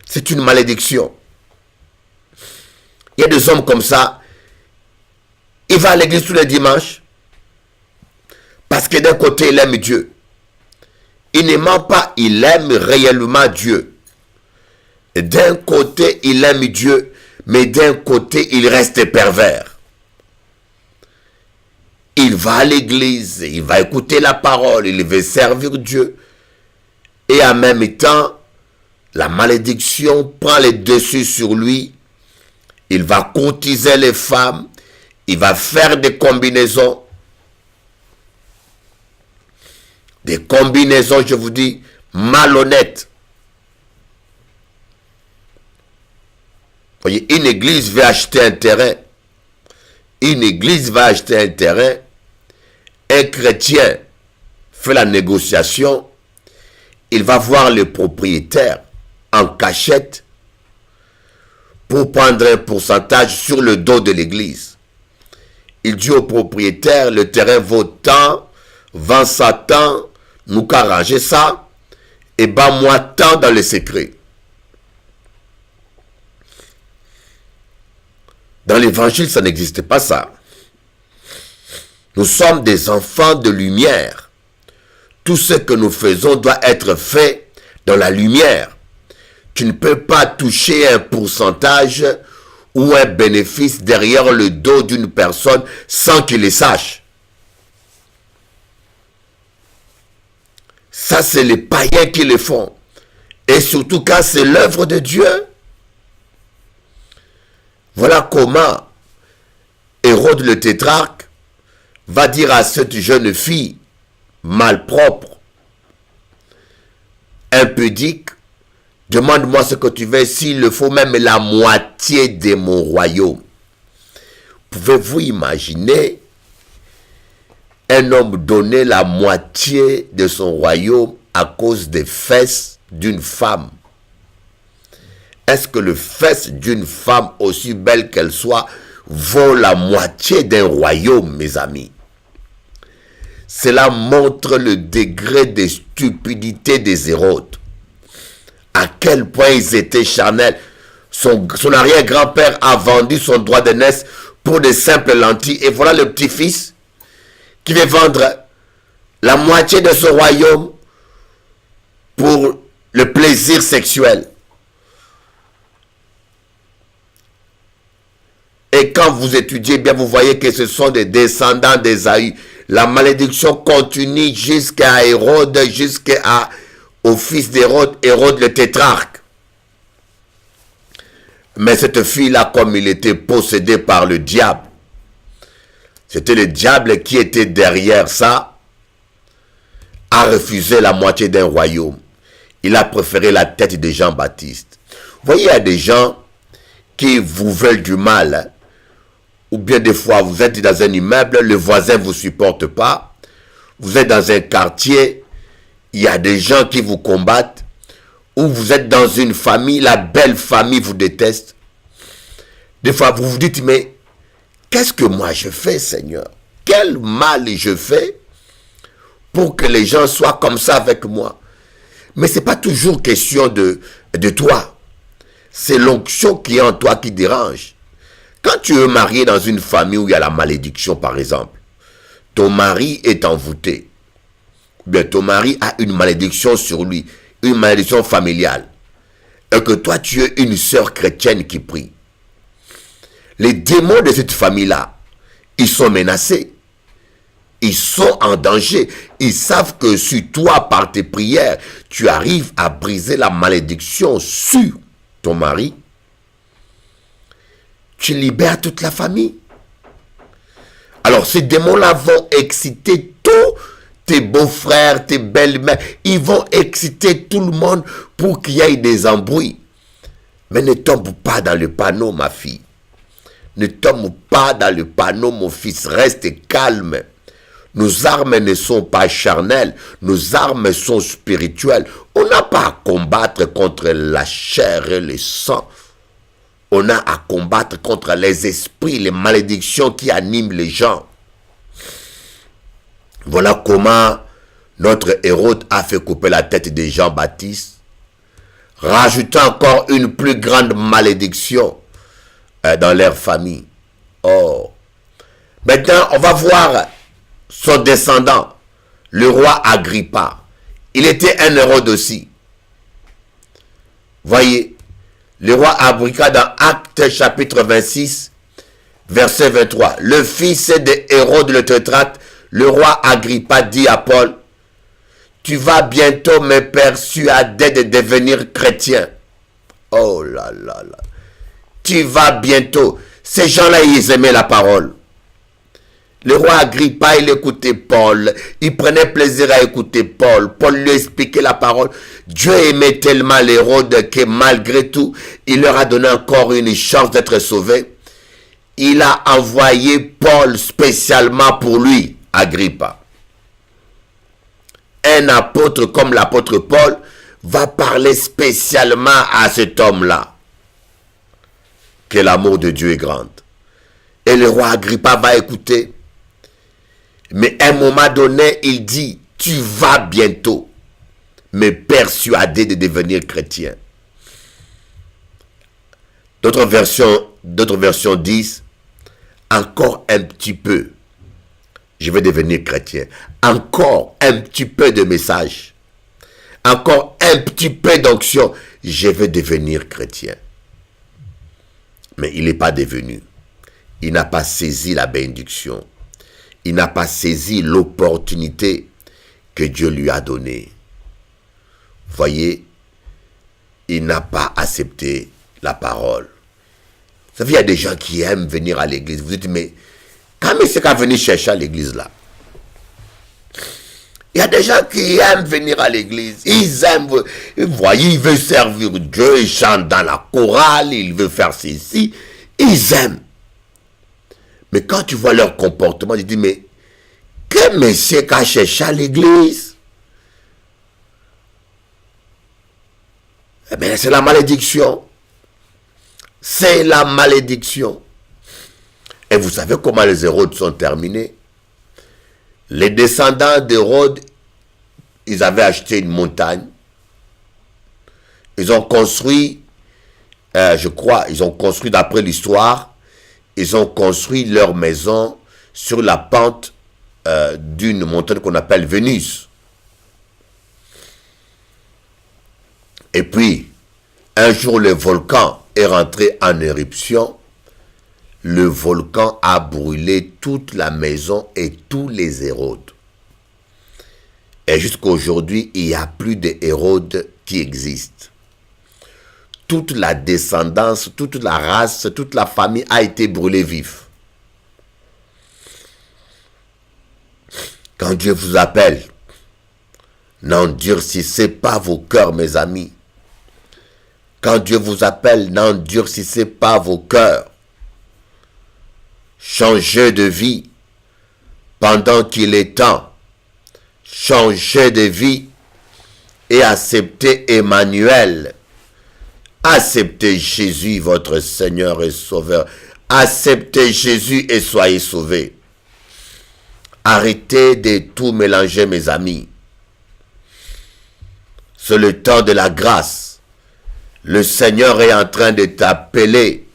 C'est une malédiction. Il y a des hommes comme ça. Il va à l'église tous les dimanches. Parce que d'un côté, il aime Dieu. Il ne ment pas, il aime réellement Dieu. D'un côté, il aime Dieu, mais d'un côté, il reste pervers. Il va à l'église, il va écouter la parole, il veut servir Dieu. Et en même temps, la malédiction prend le dessus sur lui. Il va courtiser les femmes, il va faire des combinaisons. Des combinaisons, je vous dis, malhonnêtes. Voyez, une église veut acheter un terrain. Une église va acheter un terrain. Un chrétien fait la négociation. Il va voir le propriétaire en cachette pour prendre un pourcentage sur le dos de l'église. Il dit au propriétaire, le terrain vaut tant, vend ça tant, nous qu'arranger ça, et moi tant dans le secret. Dans l'évangile, ça n'existe pas ça. Nous sommes des enfants de lumière. Tout ce que nous faisons doit être fait dans la lumière. Tu ne peux pas toucher un pourcentage ou un bénéfice derrière le dos d'une personne sans qu'il le sache. Ça, c'est les païens qui le font. Et surtout quand c'est l'œuvre de Dieu. Voilà comment Hérode le tétrarque va dire à cette jeune fille malpropre, impudique, demande-moi ce que tu veux, s'il le faut même la moitié de mon royaume. Pouvez-vous imaginer un homme donner la moitié de son royaume à cause des fesses d'une femme? Est-ce que les fesses d'une femme, aussi belle qu'elle soit, vaut la moitié d'un royaume, mes amis? Cela montre le degré de stupidité des Hérodes. À quel point ils étaient charnels. Son arrière-grand-père a vendu son droit d'aînesse pour de simples lentilles. Et voilà le petit-fils qui veut vendre la moitié de son royaume pour le plaisir sexuel. Et quand vous étudiez bien, vous voyez que ce sont des descendants d'Ésaü. La malédiction continue jusqu'à Hérode, jusqu'au fils d'Hérode, Hérode le tétrarque. Mais cette fille-là, comme il était possédé par le diable, c'était le diable qui était derrière ça, a refusé la moitié d'un royaume. Il a préféré la tête de Jean-Baptiste. Vous voyez, il y a des gens qui vous veulent du mal, hein? Ou bien des fois, vous êtes dans un immeuble, le voisin ne vous supporte pas. Vous êtes dans un quartier, il y a des gens qui vous combattent. Ou vous êtes dans une famille, la belle famille vous déteste. Des fois, vous vous dites, mais qu'est-ce que moi je fais, Seigneur? Quel mal je fais pour que les gens soient comme ça avec moi? Mais ce n'est pas toujours question de toi. C'est l'onction qui est en toi qui dérange. Quand tu es marié dans une famille où il y a la malédiction, par exemple, ton mari est envoûté, ou bien ton mari a une malédiction sur lui, une malédiction familiale, et que toi tu es une sœur chrétienne qui prie, les démons de cette famille-là, ils sont menacés, ils sont en danger, ils savent que sur toi, par tes prières, tu arrives à briser la malédiction sur ton mari. Tu libères toute la famille. Alors ces démons-là vont exciter tous tes beaux-frères, tes belles-mères. Ils vont exciter tout le monde pour qu'il y ait des embrouilles. Mais ne tombe pas dans le panneau, ma fille. Ne tombe pas dans le panneau, mon fils. Reste calme. Nos armes ne sont pas charnelles. Nos armes sont spirituelles. On n'a pas à combattre contre la chair et le sang. On a à combattre contre les esprits, les malédictions qui animent les gens. Voilà comment notre Hérode a fait couper la tête de Jean-Baptiste, rajoutant encore une plus grande malédiction dans leur famille. Oh. Maintenant, on va voir son descendant, le roi Agrippa. Il était un Hérode aussi. Voyez, le roi Agrippa dans Actes chapitre 26, verset 23. Le fils de Hérode le tétrarque, le roi Agrippa dit à Paul, tu vas bientôt me persuader de devenir chrétien. Oh là là là. Tu vas bientôt. Ces gens-là, ils aimaient la parole. Le roi Agrippa, il écoutait Paul. Il prenait plaisir à écouter Paul. Paul lui expliquait la parole. Dieu aimait tellement l'Hérode que malgré tout, il leur a donné encore une chance d'être sauvés. Il a envoyé Paul spécialement pour lui, Agrippa. Un apôtre comme l'apôtre Paul va parler spécialement à cet homme-là. Que l'amour de Dieu est grand. Et le roi Agrippa va écouter. Mais à un moment donné, il dit, tu vas bientôt me persuader de devenir chrétien. D'autres versions disent, encore un petit peu. je vais devenir chrétien. Encore un petit peu de message. Encore un petit peu d'onction, je vais devenir chrétien. Mais il n'est pas devenu. Il n'a pas saisi la bénédiction. Il n'a pas saisi l'opportunité que Dieu lui a donnée. Voyez, il n'a pas accepté la parole. Vous savez, il y a des gens qui aiment venir à l'église. Vous dites, mais quand c'est qu'à venir chercher à l'église là? Il y a des gens qui aiment venir à l'église. Ils aiment, vous voyez, ils veulent servir Dieu, ils chantent dans la chorale, ils veulent faire ceci. Ils aiment. Mais quand tu vois leur comportement, tu dis, mais que monsieur qu'a cherché à l'église? Eh bien, c'est la malédiction. C'est la malédiction. Et vous savez comment les Hérodes sont terminés? Les descendants d'Hérode, ils avaient acheté une montagne. Ils ont construit, je crois, ils ont construit d'après l'histoire, ils ont construit leur maison sur la pente d'une montagne qu'on appelle Vénus. Et puis, un jour, le volcan est rentré en éruption. Le volcan a brûlé toute la maison et tous les Hérodes. Et jusqu'à aujourd'hui, il n'y a plus de Hérodes qui existent. Toute la descendance, toute la race, toute la famille a été brûlée vive. Quand Dieu vous appelle, n'endurcissez pas vos cœurs, mes amis. Quand Dieu vous appelle, n'endurcissez pas vos cœurs. Changez de vie pendant qu'il est temps. Changez de vie et acceptez Emmanuel. Acceptez Jésus, votre Seigneur et Sauveur. Acceptez Jésus et soyez sauvés. Arrêtez de tout mélanger, mes amis. C'est le temps de la grâce. Le Seigneur est en train de t'appeler.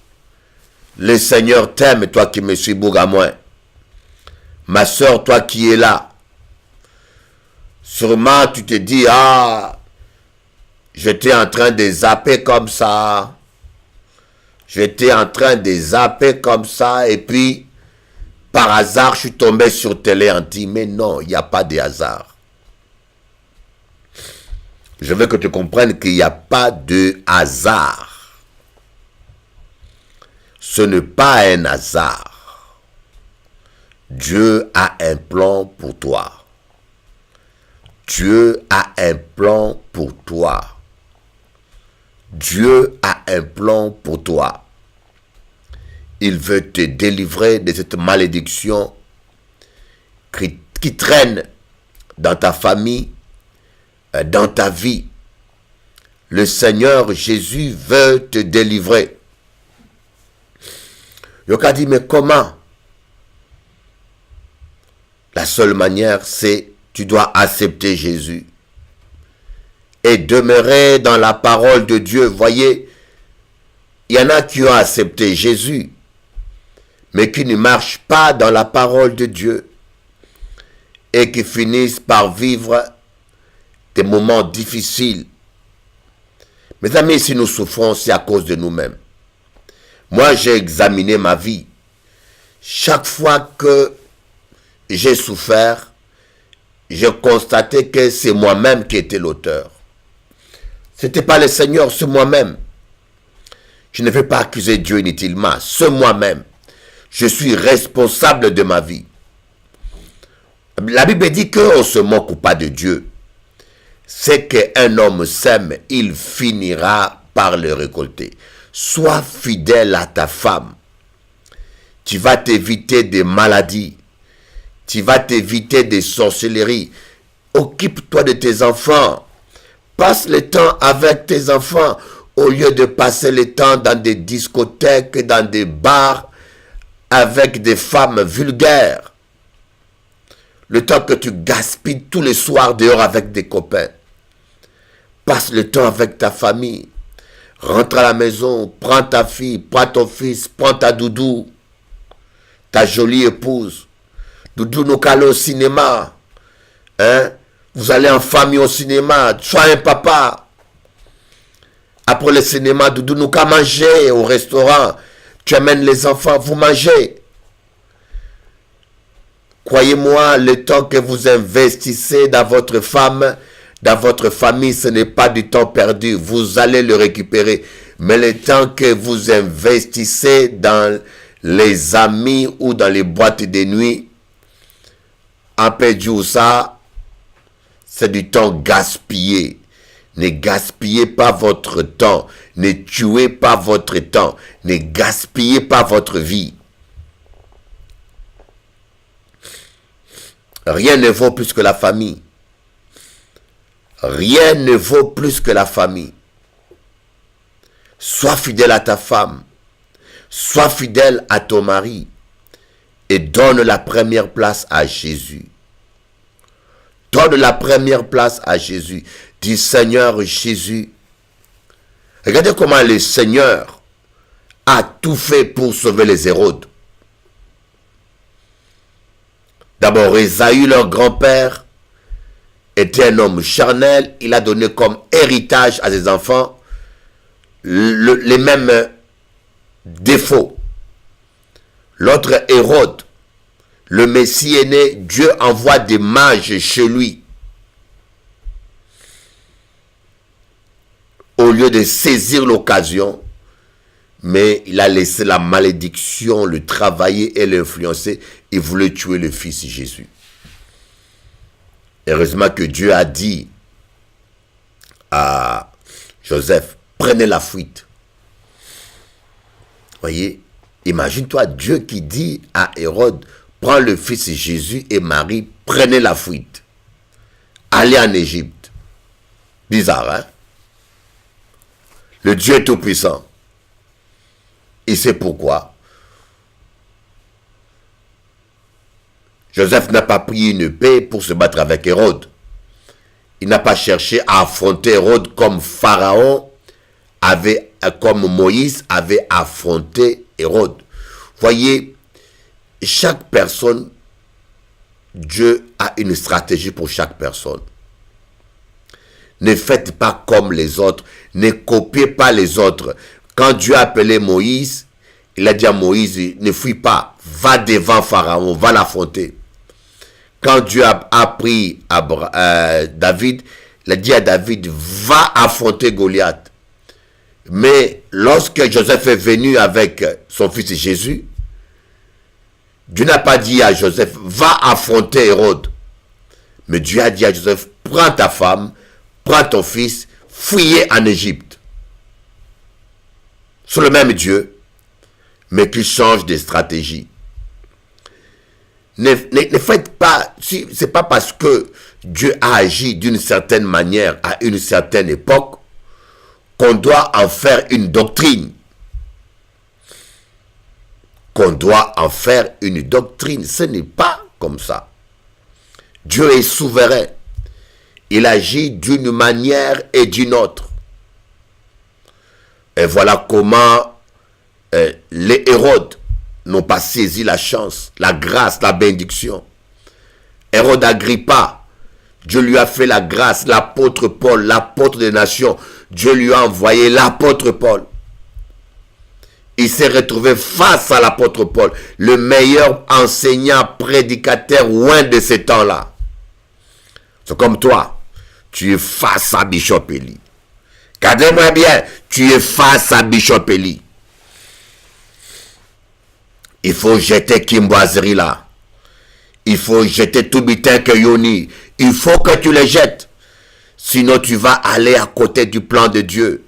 Le Seigneur t'aime, toi qui me suis Bougamoin. Ma soeur, toi qui es là. Sûrement, tu te dis, ah, j'étais en train de zapper comme ça. J'étais en train de zapper comme ça. Et puis, par hasard, je suis tombé sur télé anti. Mais non, il n'y a pas de hasard. Je veux que tu comprennes qu'il n'y a pas de hasard. Ce n'est pas un hasard. Dieu a un plan pour toi. Dieu a un plan pour toi. Dieu a un plan pour toi. Il veut te délivrer de cette malédiction qui traîne dans ta famille, dans ta vie. Le Seigneur Jésus veut te délivrer. Yoka dit, mais comment? La seule manière, c'est tu dois accepter Jésus et demeurer dans la parole de Dieu. Voyez, il y en a qui ont accepté Jésus, mais qui ne marchent pas dans la parole de Dieu et qui finissent par vivre des moments difficiles. Mes amis, si nous souffrons, c'est à cause de nous-mêmes. Moi, j'ai examiné ma vie. Chaque fois que j'ai souffert, j'ai constaté que c'est moi-même qui étais l'auteur. Ce n'était pas le Seigneur, c'est moi-même. Je ne vais pas accuser Dieu inutilement, c'est moi-même. Je suis responsable de ma vie. La Bible dit qu'on ne se moque pas de Dieu. C'est qu'un homme sème, il finira par le récolter. Sois fidèle à ta femme. Tu vas t'éviter des maladies. Tu vas t'éviter des sorcelleries. Occupe-toi de tes enfants. Passe le temps avec tes enfants au lieu de passer le temps dans des discothèques, dans des bars avec des femmes vulgaires. Le temps que tu gaspilles tous les soirs dehors avec des copains. Passe le temps avec ta famille. Rentre à la maison, prends ta fille, prends ton fils, prends ta doudou, ta jolie épouse. Doudou, nous allons au cinéma. Hein? Vous allez en famille au cinéma. Sois un papa. Après le cinéma, Doudou, nous allons manger au restaurant. Tu amènes les enfants, vous mangez. Croyez-moi, le temps que vous investissez dans votre femme, dans votre famille, ce n'est pas du temps perdu. Vous allez le récupérer. Mais le temps que vous investissez dans les amis ou dans les boîtes de nuit, en perdu ou ça, c'est du temps gaspillé. Ne gaspillez pas votre temps. Ne tuez pas votre temps. Ne gaspillez pas votre vie. Rien ne vaut plus que la famille. Rien ne vaut plus que la famille. Sois fidèle à ta femme. Sois fidèle à ton mari. Et donne la première place à Jésus. Donne la première place à Jésus. Dis Seigneur Jésus. Regardez comment le Seigneur a tout fait pour sauver les Hérodes. D'abord, Ésaü, leur grand-père, était un homme charnel. Il a donné comme héritage à ses enfants les mêmes défauts. L'autre Hérode, le Messie est né, Dieu envoie des mages chez lui. Au lieu de saisir l'occasion, mais il a laissé la malédiction le travailler et l'influencer. Il voulait tuer le fils Jésus. Heureusement que Dieu a dit à Joseph, prenez la fuite. Voyez, imagine-toi Dieu qui dit à Hérode, prends le fils Jésus et Marie, prenez la fuite. Allez en Égypte. Bizarre, hein? Le Dieu Tout-Puissant. Il sait pourquoi. Joseph n'a pas pris une paix pour se battre avec Hérode. Il n'a pas cherché à affronter Hérode comme Pharaon avait, comme Moïse avait affronté Hérode. Voyez, chaque personne, Dieu a une stratégie pour chaque personne. Ne faites pas comme les autres. Ne copiez pas les autres. Quand Dieu a appelé Moïse, il a dit à Moïse, ne fuis pas, va devant Pharaon, va l'affronter. Quand Dieu a pris David, il a dit à David, va affronter Goliath. Mais lorsque Joseph est venu avec son fils Jésus, Dieu n'a pas dit à Joseph, va affronter Hérode. Mais Dieu a dit à Joseph, prends ta femme, prends ton fils, fuyez en Égypte. C'est le même Dieu, mais qui change de stratégie. Ne faites pas, c'est pas parce que Dieu a agi d'une certaine manière à une certaine époque qu'on doit en faire une doctrine. Qu'on doit en faire une doctrine. Ce n'est pas comme ça. Dieu est souverain. Il agit d'une manière et d'une autre. Et voilà comment les Hérodes n'ont pas saisi la chance, la grâce, la bénédiction. Hérode Agrippa, Dieu lui a fait la grâce, l'apôtre Paul, l'apôtre des nations. Dieu lui a envoyé l'apôtre Paul. Il s'est retrouvé face à l'apôtre Paul, le meilleur enseignant, prédicateur, loin de ces temps-là. C'est comme toi, tu es face à Bishop Eli. Regardez-moi bien, tu es face à Bishop Eli. Il faut jeter Kimboiserie là. Il faut jeter tout bitin que Yoni. Il faut que tu les jettes. Sinon tu vas aller à côté du plan de Dieu.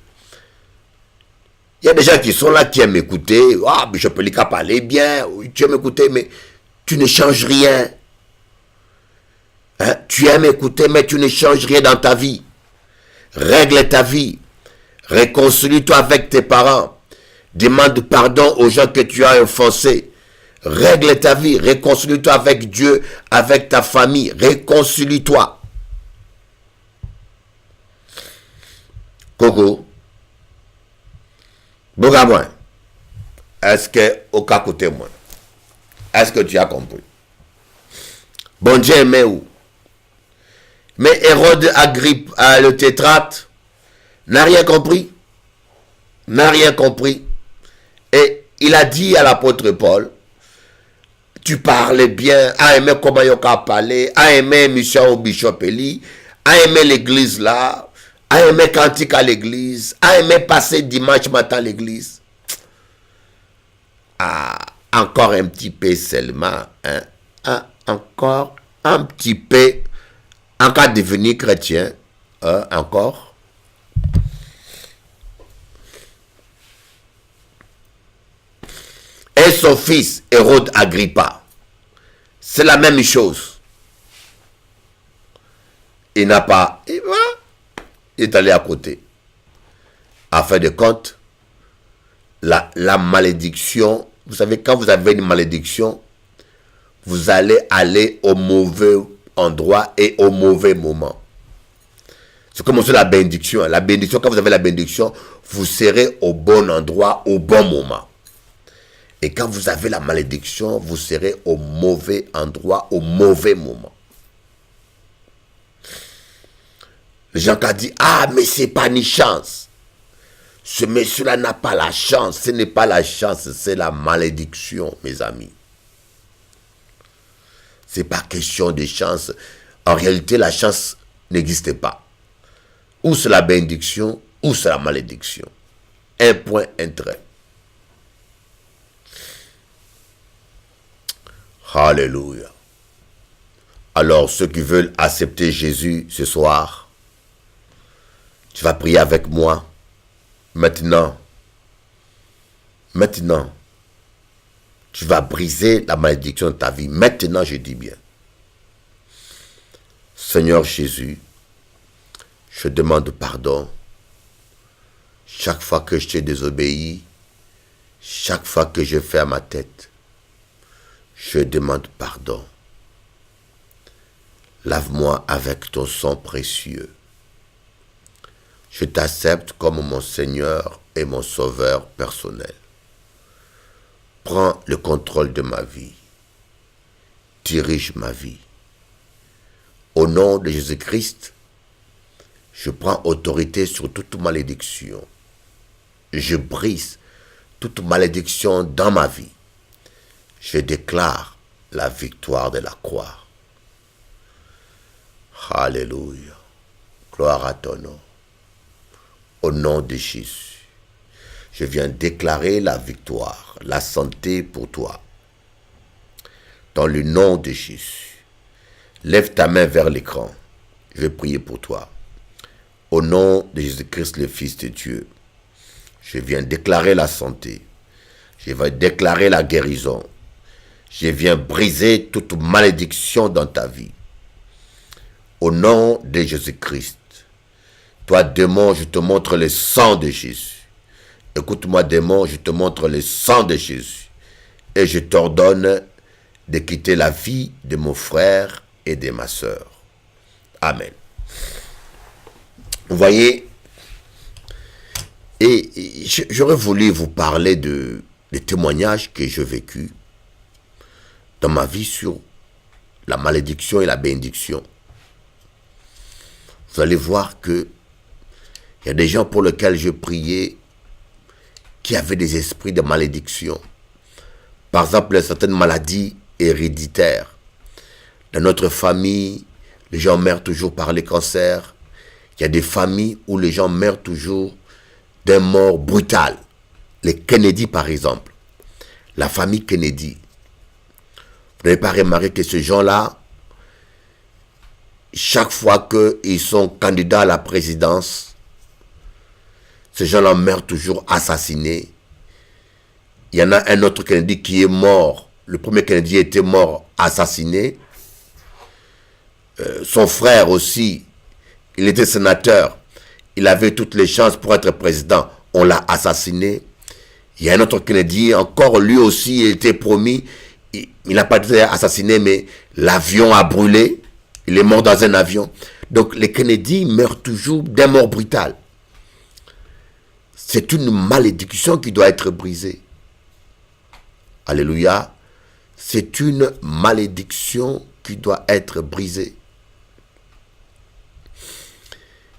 Il y a des gens qui sont là, qui aiment écouter. Ah, Bishop Eli a parlé bien. Tu aimes écouter, mais tu ne changes rien. Hein? Tu aimes écouter, mais tu ne changes rien dans ta vie. Règle ta vie. Réconcilie-toi avec tes parents. Demande pardon aux gens que tu as offensés. Règle ta vie. Réconcilie-toi avec Dieu, avec ta famille. Réconcilie-toi. Coco. Bogamoin. Est-ce que, au cas côté moi, est-ce que tu as compris? Bon Dieu aimait où? Mais Hérode Agrippe, le tétrarque, n'a rien compris. N'a rien compris. Et il a dit à l'apôtre Paul, tu parlais bien, a aimé comment il a parlé, a aimé mission au bishop Eli, a aimé l'église là, a aimé cantique à l'église, a aimé passer dimanche matin à l'église. Ah, encore un petit peu seulement, hein? Encore un petit peu, en cas de devenir chrétien, encore. Et son fils, Hérode Agrippa, c'est la même chose. Il n'a pas, il est allé à côté. En fin de compte, la malédiction, vous savez, quand vous avez une malédiction, vous allez aller au mauvais endroit et au mauvais moment. C'est comme la bénédiction. La bénédiction, quand vous avez la bénédiction, vous serez au bon endroit, au bon moment. Et quand vous avez la malédiction, vous serez au mauvais endroit, au mauvais moment. Les gens qui ont dit, ah, mais c'est pas une chance. Ce monsieur-là n'a pas la chance. Ce n'est pas la chance, c'est la malédiction, mes amis. Ce n'est pas question de chance. En réalité, la chance n'existe pas. Ou c'est la bénédiction, ou c'est la malédiction. Un point, un trait. Alléluia. Alors, ceux qui veulent accepter Jésus ce soir, tu vas prier avec moi. Maintenant, tu vas briser la malédiction de ta vie. Maintenant, je dis bien. Seigneur Jésus, je demande pardon. Chaque fois que je t'ai désobéi, chaque fois que je fais à ma tête, je demande pardon. Lave-moi avec ton sang précieux. Je t'accepte comme mon Seigneur et mon Sauveur personnel. Prends le contrôle de ma vie. Dirige ma vie. Au nom de Jésus-Christ, je prends autorité sur toute malédiction. Je brise toute malédiction dans ma vie. Je déclare la victoire de la croix. Alléluia. Gloire à ton nom. Au nom de Jésus, je viens déclarer la victoire, la santé pour toi. Dans le nom de Jésus, lève ta main vers l'écran. Je vais prier pour toi. Au nom de Jésus-Christ, le Fils de Dieu, je viens déclarer la santé. Je viens déclarer la guérison. Je viens briser toute malédiction dans ta vie. Au nom de Jésus-Christ, toi, démon, je te montre le sang de Jésus. Écoute-moi, démon, je te montre le sang de Jésus. Et je t'ordonne de quitter la vie de mon frère et de ma sœur. Amen. Vous voyez, et j'aurais voulu vous parler des témoignages que j'ai vécus dans ma vie sur la malédiction et la bénédiction. Vous allez voir que il y a des gens pour lesquels je priais qui avaient des esprits de malédiction. Par exemple, certaines maladies héréditaires. Dans notre famille, les gens meurent toujours par les cancers. Il y a des familles où les gens meurent toujours d'un mort brutal. Les Kennedy, par exemple. La famille Kennedy. Vous n'avez pas remarqué que ces gens-là, chaque fois qu'ils sont candidats à la présidence, ces gens-là meurent toujours assassinés. Il y en a un autre Kennedy qui est mort. Le premier Kennedy était mort assassiné. Son frère aussi, il était sénateur. Il avait toutes les chances pour être président. On l'a assassiné. Il y a un autre Kennedy, encore lui aussi, il était promis. Il n'a pas été assassiné, mais l'avion a brûlé. Il est mort dans un avion. Donc les Kennedy meurent toujours d'un mort brutal. C'est une malédiction qui doit être brisée. Alléluia. c'est une malédiction qui doit être brisée.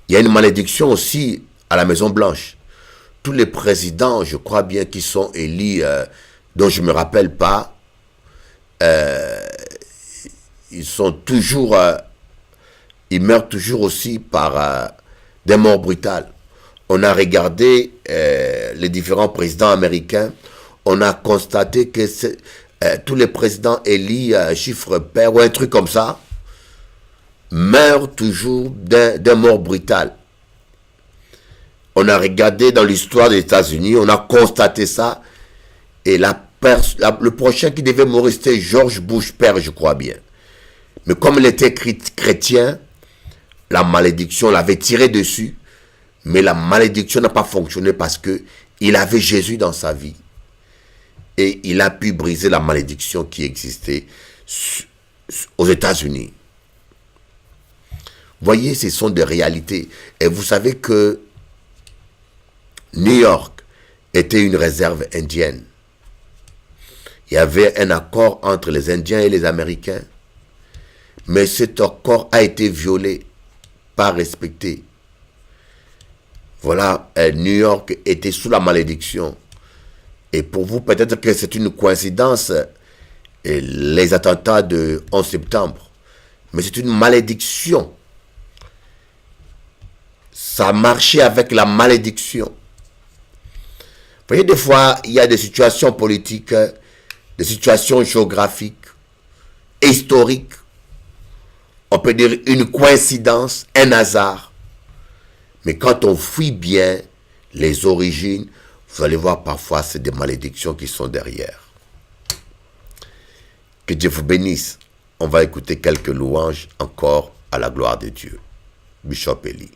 Il y a une malédiction aussi à la Maison Blanche. Tous les présidents, je crois bien, qui sont élus, dont je ne me rappelle pas, ils sont toujours, ils meurent toujours aussi par des morts brutales. On a regardé les différents présidents américains, on a constaté que tous les présidents élus, chiffre pair ou un truc comme ça, meurent toujours d'un mort brutal. On a regardé dans l'histoire des États-Unis, on a constaté ça, et le prochain qui devait mourir, c'était George Bush père, je crois bien. Mais comme il était chrétien, la malédiction l'avait tiré dessus, mais la malédiction n'a pas fonctionné parce que il avait Jésus dans sa vie. Et il a pu briser la malédiction qui existait aux États-Unis. Voyez, ce sont des réalités. Et vous savez que New York était une réserve indienne. Il y avait un accord entre les Indiens et les Américains. Mais cet accord a été violé, pas respecté. Voilà, New York était sous la malédiction. Et pour vous, peut-être que c'est une coïncidence, les attentats de 11 septembre. Mais c'est une malédiction. Ça marchait avec la malédiction. Vous voyez, des fois, il y a des situations politiques, des situations géographiques, historiques. On peut dire une coïncidence, un hasard. Mais quand on fouille bien les origines, vous allez voir parfois c'est des malédictions qui sont derrière. Que Dieu vous bénisse. On va écouter quelques louanges encore à la gloire de Dieu. Bishop Eli.